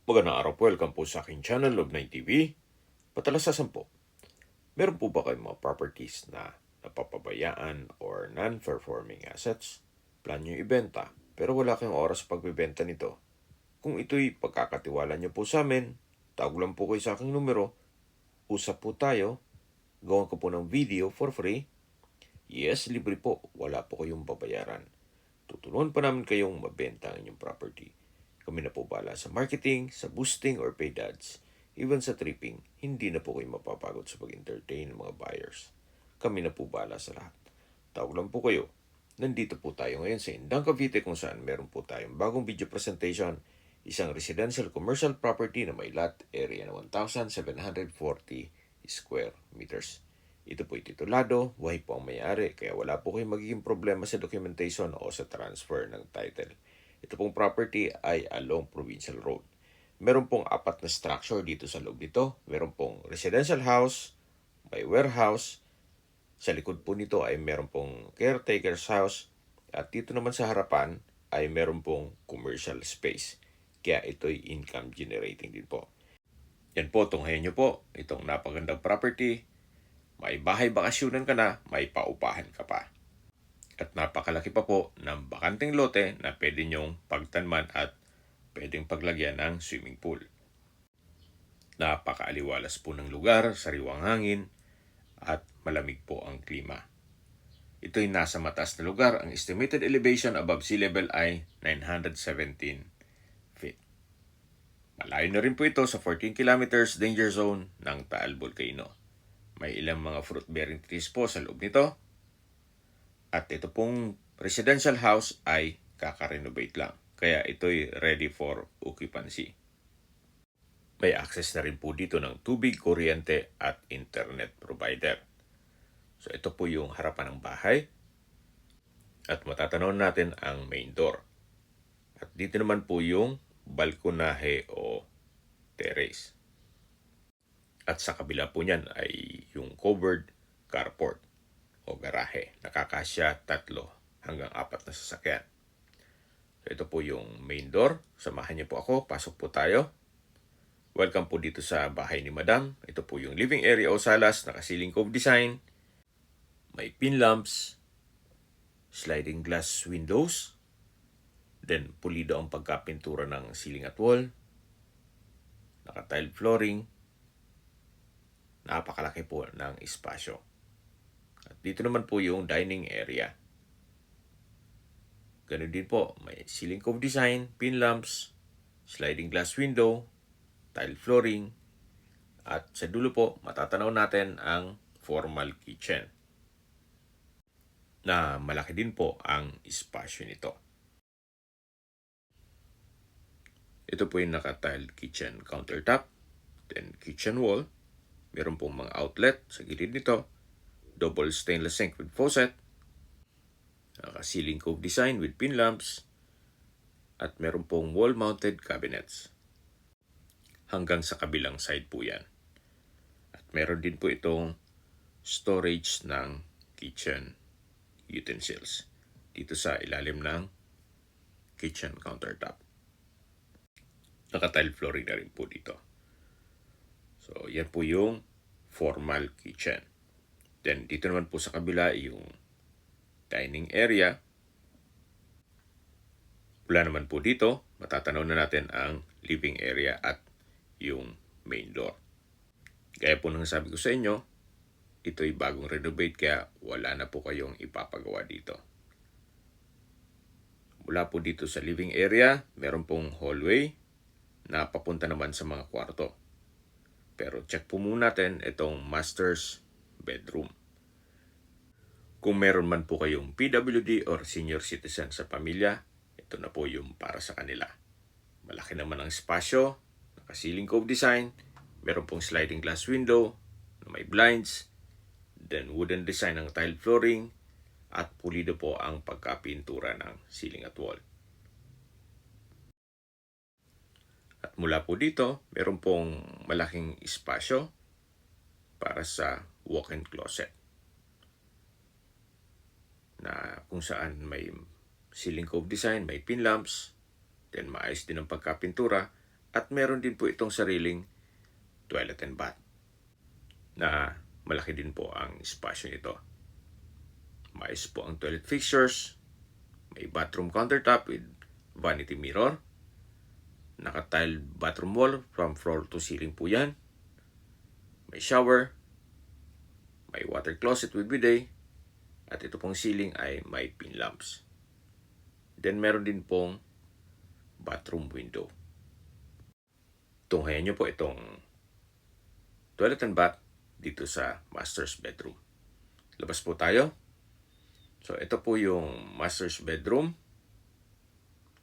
Magandang araw po, welcome po sa aking channel, Love9 TV. Patalasasan po, meron po ba kayong mga properties na napapabayaan or non-performing assets? Plan nyo ibenta, pero wala kayong oras pagbibenta nito. Kung ito'y pagkakatiwala nyo po sa amin, tawag lang po kayo sa aking numero, usap po tayo, gawan ko po ng video for free. Yes, libre po, wala po kayong babayaran. Tutulungan pa namin kayong mabenta ang inyong property. Kami na po bala sa marketing, sa boosting or paid ads. Even sa tripping, hindi na po kayo mapapagod sa pag-entertain ng mga buyers. Kami na po bala sa lahat. Tawag lang po kayo. Nandito po tayo ngayon sa Indang Cavite kung saan meron po tayong bagong video presentation, isang residential commercial property na may lot area na 1,740 square meters. Ito po'y titulado, buhay po ang may-ari, kaya wala po kayong magiging problema sa documentation o sa transfer ng title. Ito pong property ay along Provincial Road. Meron pong 4 na structure dito sa loob nito. Meron pong residential house, may warehouse. Sa likod po nito ay meron pong caretaker's house. At dito naman sa harapan ay meron pong commercial space. Kaya ito'y income generating din po. Yan po, tunghayan nyo po itong napagandang property. May bahay bakasyonan ka na, may paupahan ka pa. At napakalaki pa po ng bakanting lote na pwede nyong pagtanman at pwedeng paglagyan ng swimming pool. Napakaaliwalas po ng lugar, sariwang hangin, at malamig po ang klima. Ito'y nasa mataas na lugar. Ang estimated elevation above sea level ay 917 feet. Malayo na rin po ito sa 14 kilometers danger zone ng Taal Volcano. May ilang mga fruit-bearing trees po sa loob nito. At ito pong residential house ay kaka-renovate lang. Kaya ito'y ready for occupancy. May access na rin po dito ng tubig, kuryente at internet provider. So ito po yung harapan ng bahay. At matatanaw natin ang main door. At dito naman po yung balkonahe o terrace. At sa kabila po niyan ay yung covered carport o garahe. Nakakasya 3 hanggang 4 na sasakyan. So ito po yung main door. Samahan niyo po ako. Pasok po tayo. Welcome po dito sa bahay ni Madam. Ito po yung living area o salas. Naka-ceiling cove design. May pin lamps. Sliding glass windows. Then pulido ang pagkapintura ng ceiling at wall. Naka-tile flooring. Napakalaki po ng espasyo. At dito naman po yung dining area. Ganun din po, may ceiling cove design, pin lamps, sliding glass window, tile flooring, at sa dulo po, matatanaw natin ang formal kitchen. Na malaki din po ang espasyo nito. Ito po yung naka-tile kitchen countertop, then kitchen wall. Meron pong mga outlet sa gilid nito. Double stainless sink with faucet. Naka-ceiling cove design with pin lamps. At meron pong wall-mounted cabinets. Hanggang sa kabilang side po yan. At meron din po itong storage ng kitchen utensils. Dito sa ilalim ng kitchen countertop. Naka-tile flooring na rin po dito. So, yan po yung formal kitchen. Then, dito naman po sa kabila yung dining area. Wala naman po dito. Matatanaw na natin ang living area at yung main door. Gaya po nang sabi ko sa inyo, ito'y bagong renovate kaya wala na po kayong ipapagawa dito. Mula po dito sa living area, meron pong hallway na papunta naman sa mga kwarto. Pero check po muna natin itong master's bedroom. Kung meron man po kayong PWD or senior citizen sa pamilya, ito na po yung para sa kanila. Malaki naman ang espasyo, naka-ceiling cove design, meron pong sliding glass window na may blinds, then wooden design ng tile flooring, at pulido po ang pagkapintura ng ceiling at wall. At mula po dito, meron pong malaking espasyo para sa walk-in closet na kung saan may ceiling cove design, may pin lamps, then maayos din ang pagkapintura At meron din po itong sariling toilet and bath na malaki din po ang espasyo nito. Mais po ang toilet fixtures, may bathroom countertop with vanity mirror, naka-tile bathroom wall from floor to ceiling po yan, may shower, may water closet with bidet, at ito pong ceiling ay may pin lamps. Then meron din pong bathroom window. Tunghayan nyo po itong toilet and bath dito sa master's bedroom. Labas po tayo. So ito po yung master's bedroom.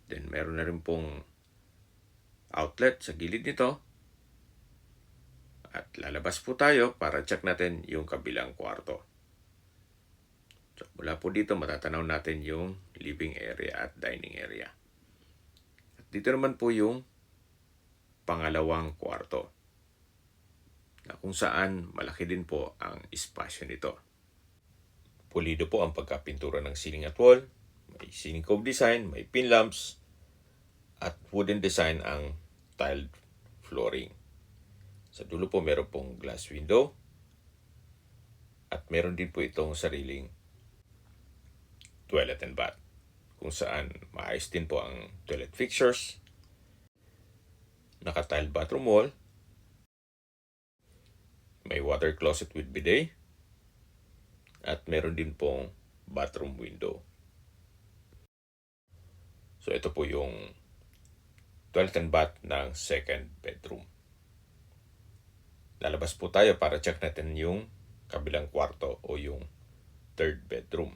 Then meron na rin pong outlet sa gilid nito. At lalabas po tayo para check natin yung kabilang kwarto. So mula po dito matatanaw natin yung living area at dining area. At dito naman po yung pangalawang kwarto, na kung saan malaki din po ang espasyo nito. Pulido po ang pagkapintura ng ceiling at wall, may ceiling cove design, may pin lamps, at wooden design ang tiled flooring. Sa dulo po meron pong glass window, at meron din po itong sariling toilet and bath, kung saan maayos din po ang toilet fixtures, naka-tiled bathroom wall, may water closet with bidet, at meron din pong bathroom window. So ito po yung toilet and bath ng second bedroom. Lalabas po tayo para check natin yung kabilang kwarto o yung third bedroom.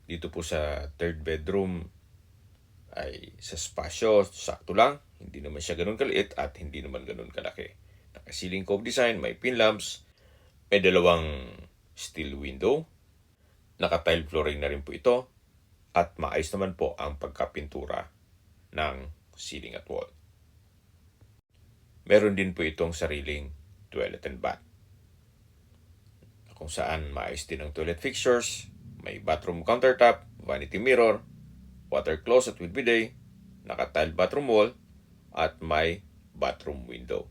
Dito po sa third bedroom ay sa spasyo, sakto lang. Hindi naman siya ganun kaliit at hindi naman ganun kalaki. Naka-ceiling cove design, may pin lamps, may dalawang steel window, naka-tile flooring na rin po ito, at maayos naman po ang pagkapintura ng ceiling at wall. Meron din po itong sariling toilet and bath, kung saan maayos din ang toilet fixtures, may bathroom countertop, vanity mirror, water closet with bidet, naka-tile bathroom wall, at may bathroom window.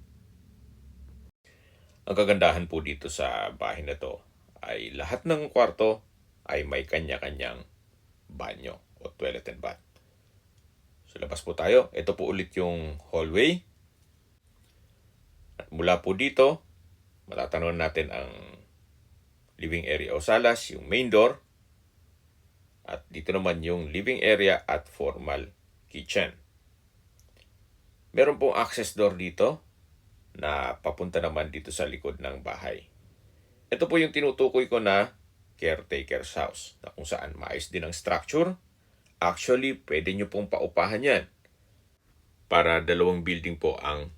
Ang kagandahan po dito sa bahay na to ay lahat ng kwarto ay may kanya-kanyang banyo o toilet and bath. So labas po tayo. Ito po ulit yung hallway. At mula po dito, matatanaw natin ang living area o salas, yung main door. At dito naman yung living area at formal kitchen. Meron pong access door dito na papunta naman dito sa likod ng bahay. Ito po yung tinutukoy ko na caretaker's house, na kung saan maayos din ang structure. Actually, pwede nyo pong paupahan yan para dalawang building po ang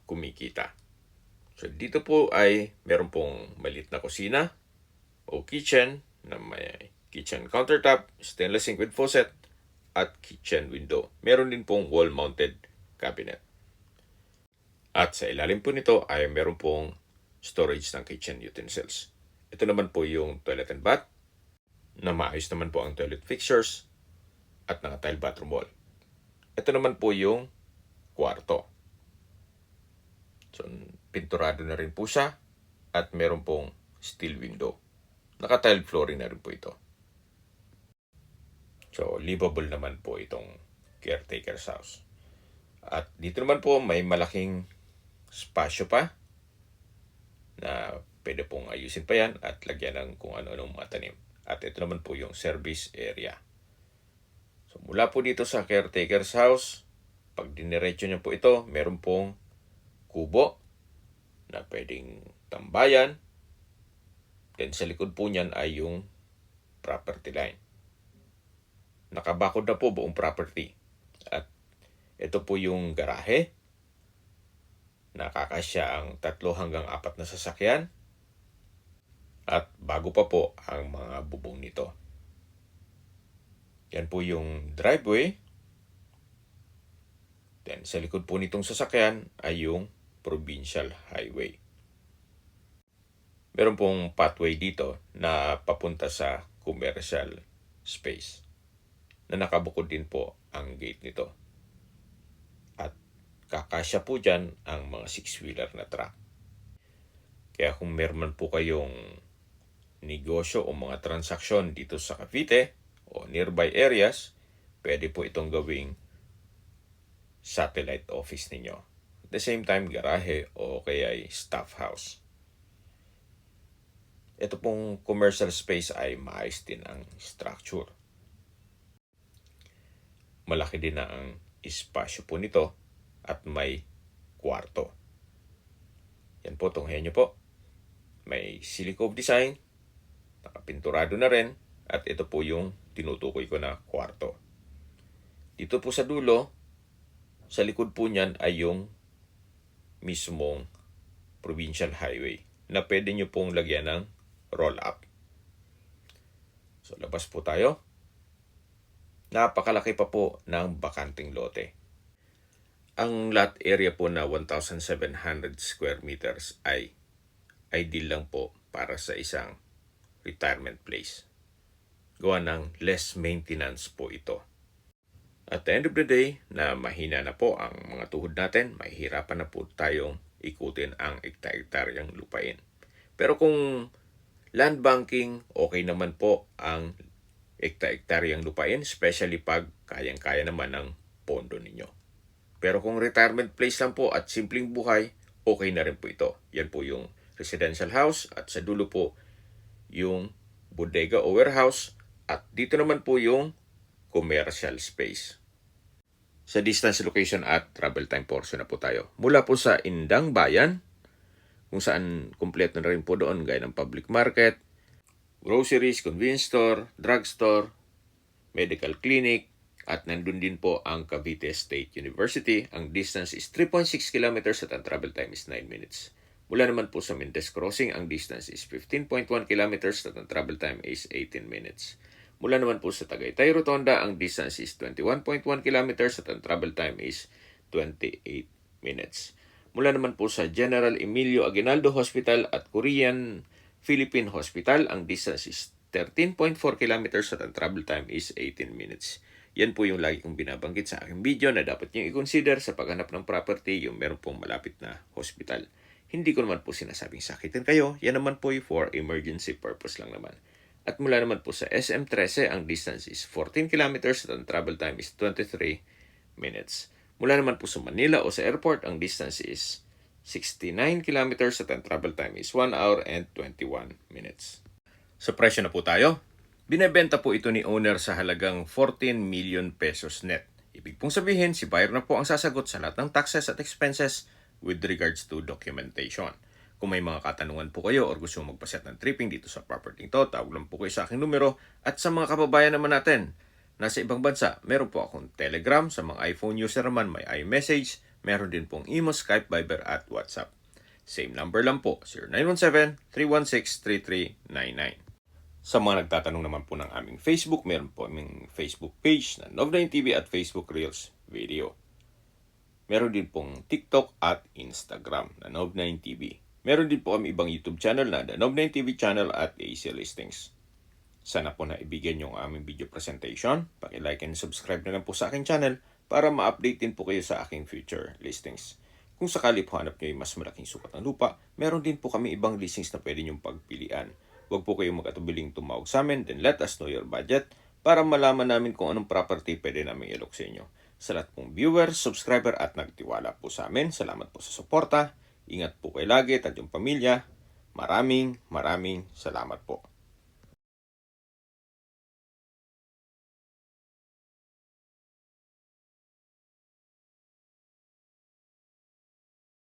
kumikita. So dito po ay meron pong maliit na kusina o kitchen na may kitchen countertop, stainless sink with faucet, at kitchen window. Meron din pong wall-mounted cabinet. At sa ilalim po nito ay meron pong storage ng kitchen utensils. Ito naman po yung toilet and bath, na maayos naman po ang toilet fixtures at naka-tile bathroom wall. Ito naman po yung kwarto. So, pinturado na rin po siya at meron pong steel window. Naka-tile flooring na rin po ito. So, livable naman po itong caretaker's house. At dito naman po may malaking spasyo pa na pwede pong ayusin pa yan at lagyan ng kung ano-anong mga tanim. At ito naman po yung service area. So mula po dito sa caretaker's house, pag diniretso niyo po ito, meron pong kubo na pwedeng tambayan. Then sa likod po niyan ay yung property line. Nakabakod na po buong property. At ito po yung garahe. Nakakasya ang 3 hanggang 4 na sasakyan. At bago pa po ang mga bubong nito. Yan po yung driveway. Then sa likod po nitong sasakyan ay yung provincial highway. Meron pong pathway dito na papunta sa commercial space, na nakabukod din po ang gate nito. At kakasya po dyan ang mga 6-wheeler na truck. Kaya kung meron man po kayong negosyo o mga transaksyon dito sa Cavite o nearby areas, pwede po itong gawing satellite office ninyo. At the same time, garahe o kaya staff house. Ito pong commercial space ay maayos din ang structure. Malaki din na ang espasyo po nito at may kwarto. Yan po, tunghayan nyo po. May silicone design, nakapinturado na rin, at ito po yung tinutukoy ko na kwarto. Dito po sa dulo, sa likod po niyan ay yung mismong provincial highway na pwede nyo pong lagyan ng roll-up. So, labas po tayo. Napakalaki pa po ng bakanting lote. Ang lot area po na 1,700 square meters ay ideal lang po para sa isang retirement place. Gawa ng less maintenance po ito. At the end of the day, na mahina na po ang mga tuhod natin, mahihirapan na po tayong ikutin ang ekta-ektaryang lupain. Pero kung land banking, okay naman po ang ekta-ektaryang lupain, especially pag kayang-kaya naman ng pondo ninyo. Pero kung retirement place lang po at simpleng buhay, okay na rin po ito. Yan po yung residential house at sa dulo po yung bodega o warehouse at dito naman po yung commercial space. Sa distance, location at travel time portion na po tayo. Mula po sa Indang Bayan, kung saan kompleto na rin po doon gaya ng public market, groceries, convenience store, drugstore, medical clinic, at nandun din po ang Cavite State University. Ang distance is 3.6 kilometers at ang travel time is 9 minutes. Mula naman po sa Mendez Crossing, ang distance is 15.1 kilometers at ang travel time is 18 minutes. Mula naman po sa Tagaytay Rotonda, ang distance is 21.1 kilometers at ang travel time is 28 minutes. Mula naman po sa General Emilio Aguinaldo Hospital at Korean Philippine Hospital, ang distance is 13.4 kilometers at ang travel time is 18 minutes. Yan po yung lagi kong binabanggit sa aking video na dapat nyo i-consider sa paghanap ng property yung meron pong malapit na hospital. Hindi ko naman po sinasabing sakitin kayo, yan naman po yung for emergency purpose lang naman. At mula naman po sa SM13, ang distance is 14 kilometers at ang travel time is 23 minutes. Mula naman po sa Manila o sa airport, ang distance is 69 kilometers at ang travel time is 1 hour and 21 minutes. Sa presyo na po tayo. Binebenta po ito ni owner sa halagang 14 million pesos net. Ibig pong sabihin, si buyer na po ang sasagot sa lahat ng taxes at expenses with regards to documentation. Kung may mga katanungan po kayo or gusto magpaset ng tripping dito sa property to, tawag lang po kayo sa aking numero. At sa mga kababayan naman natin, nasa ibang bansa, meron po akong Telegram. Sa mga iPhone user naman, may iMessage. Meron din pong Imo, Skype, Viber at WhatsApp. Same number lang po, 0917-316-3399. Sa mga nagtatanong naman po ng aming Facebook, meron po aming Facebook page na Nov9TV at Facebook Reels Video. Meron din pong TikTok at Instagram na Nov9TV. Meron din po kami ibang YouTube channel na The Nov9TV channel at AC Listings. Sana po na ibigyan yung aming video presentation. Paki-like and subscribe na lang po sa aking channel para ma-update din po kayo sa aking future listings. Kung sakali po hanap nyo yung mas malaking sukat ng lupa, meron din po kami ibang listings na pwede nyong pagpilian. Huwag po kayong mag-atubiling tumawag sa amin, then let us know your budget para malaman namin kung anong property pwede namin ilok sa inyo. Sa lahat pong viewers, subscriber at nagtiwala po sa amin, salamat po sa suporta. Ingat po kayo lagi at yung pamilya. Maraming salamat po.